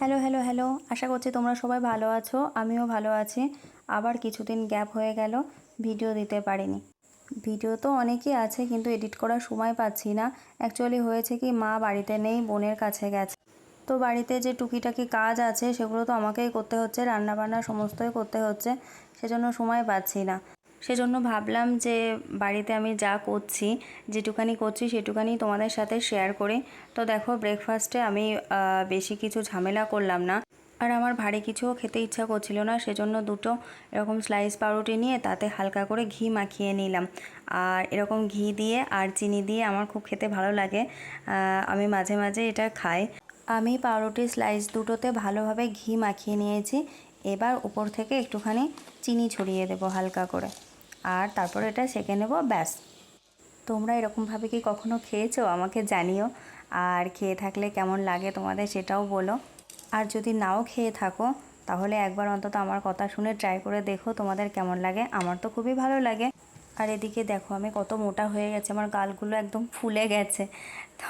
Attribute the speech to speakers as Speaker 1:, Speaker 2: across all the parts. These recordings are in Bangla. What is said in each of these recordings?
Speaker 1: হ্যালো হ্যালো হ্যালো, আশা করছি তোমরা সবাই ভালো আছো। আমিও ভালো আছি। আবার কিছুদিন গ্যাপ হয়ে গেল, ভিডিও দিতে পারিনি। ভিডিও তো অনেকই আছে, কিন্তু এডিট করার সময় পাচ্ছি না। অ্যাকচুয়ালি হয়েছে কি, মা বাড়িতে নেই, বোনের কাছে গেছে। তো বাড়িতে যে টুকিটাকি কাজ আছে সেগুলো তো আমাকেই করতে হচ্ছে, রান্নাবান্না সমস্তই করতে হচ্ছে, সেজন্য সময় পাচ্ছি না। সেজন্য ভাবলাম যে বাড়িতে আমি যা করছি, যেটুকানি করছি সেটুকানি তোমাদের সাথে শেয়ার করি। তো দেখো, ব্রেকফাস্টে আমি বেশি কিছু ঝামেলা করলাম না, আর আমার ভারী কিছুও খেতে ইচ্ছা করছিল না, সেজন্য দুটো এরকম স্লাইস পাউরুটি নিয়ে তাতে হালকা করে ঘি মাখিয়ে নিলাম। আর এরকম ঘি দিয়ে আর চিনি দিয়ে আমার খুব খেতে ভালো লাগে, আমি মাঝে মাঝে এটা খাই। আমি পাউরুটি স্লাইস দুটোতে ভালোভাবে ঘি মাখিয়ে নিয়েছি। এবার উপর থেকে একটুখানি চিনি ছড়িয়ে দেবো হালকা করে, আর তারপর এটা সেঁকে নেব, ব্যাস। তোমরা এরকমভাবে কি কখনো খেয়েছো আমাকে জানিও, আর খেয়ে থাকলে কেমন লাগে তোমাদের সেটাও বলো। আর যদি নাও খেয়ে থাকো তাহলে একবার অন্তত আমার কথা শুনে ট্রাই করে দেখো তোমাদের কেমন লাগে। আমার তো খুবই ভালো লাগে। আর এদিকে দেখো আমি কত মোটা হয়ে গেছে, আমার গালগুলো একদম ফুলে গেছে। তো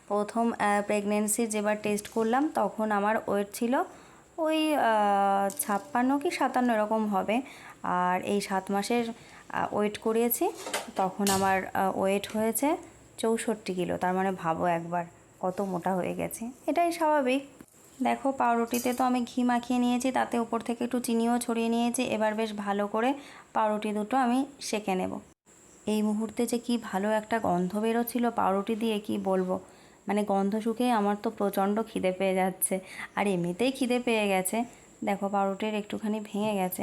Speaker 1: প্রথম প্রেগনেন্সির যেবার টেস্ট করলাম তখন আমার ওয়েট ছিল ওই 56 কি 57 এরকম হবে। আর এই 7 মাসের ওয়েট করিয়েছি, তখন আমার ওয়েট হয়েছে 64 কিলো। তার মানে ভাবো একবার কত মোটা হয়ে গেছে। এটাই স্বাভাবিক। দেখো, পাউরুটিতে তো আমি ঘি মাখিয়ে নিয়েছি, তাতে উপর থেকে একটু চিনিও ছড়িয়ে নিয়েছি। এবার বেশ ভালো করে পাউরুটি দুটো আমি সেঁকে নেব। এই মুহূর্তে যে কি ভালো একটা গন্ধ বেরোচ্ছিল পাউরুটি দিয়ে, কি বলবো। মানে গন্ধ শুকেই আমার তো প্রচণ্ড খিদে পেয়ে যাচ্ছে, আর এমনিতেই খিদে পেয়ে গেছে। দেখো, পাউরুটির একটুখানি ভেঙে গেছে।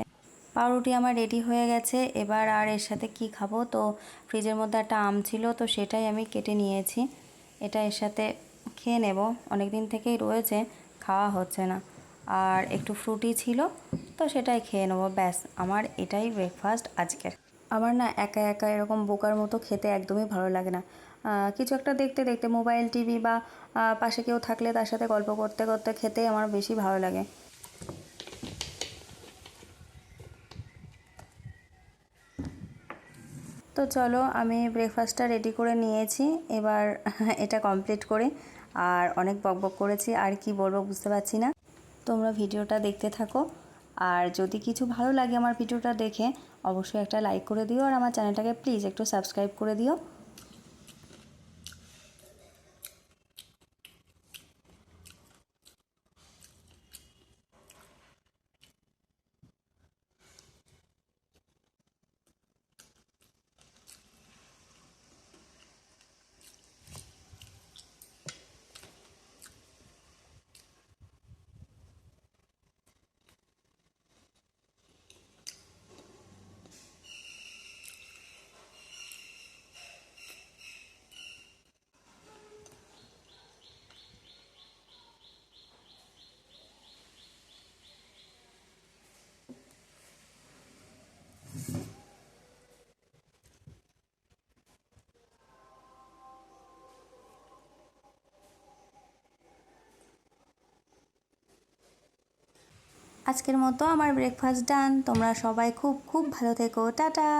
Speaker 1: পাউরুটি আমার রেডি হয়ে গেছে। এবার আর এর সাথে কি খাবো, তো ফ্রিজের মধ্যে একটা আম ছিল, তো সেটাই আমি কেটে নিয়েছি। এটা এর সাথে খেয়ে নেব, অনেক দিন থেকেই রয়েছে, খাওয়া হচ্ছে না। আর একটু ফ্রুটি ছিল, তো সেটাই খেয়ে নেবো, ব্যাস। আমার এটাই ব্রেকফাস্ট আজকের। আমার না একা একা এরকম বোকার মতো খেতে একদমই ভালো লাগে না। কিছু একটা দেখতে দেখতে, মোবাইল, টিভি বা পাশে কেউ থাকলে তার সাথে গল্প করতে করতে খেতে আমার বেশি ভালো লাগে। তো চলো, আমি ব্রেকফাস্টটা রেডি করে নিয়েছি। এবার এটা কমপ্লিট করি। আর অনেক বকবক করেছি, আর কি বলবো বুঝতে পারছি না। তোমরা ভিডিওটা দেখতে থাকো, আর যদি কিছু ভালো লাগে আমার ভিডিওটা দেখে অবশ্যই একটা লাইক করে দিও, আর আমার চ্যানেলটাকে প্লিজ একটু সাবস্ক্রাইব করে দিও। আজকের মতো আমার ব্রেকফাস্ট ডান। তোমরা সবাই খুব খুব ভালো থেকো। টাটা।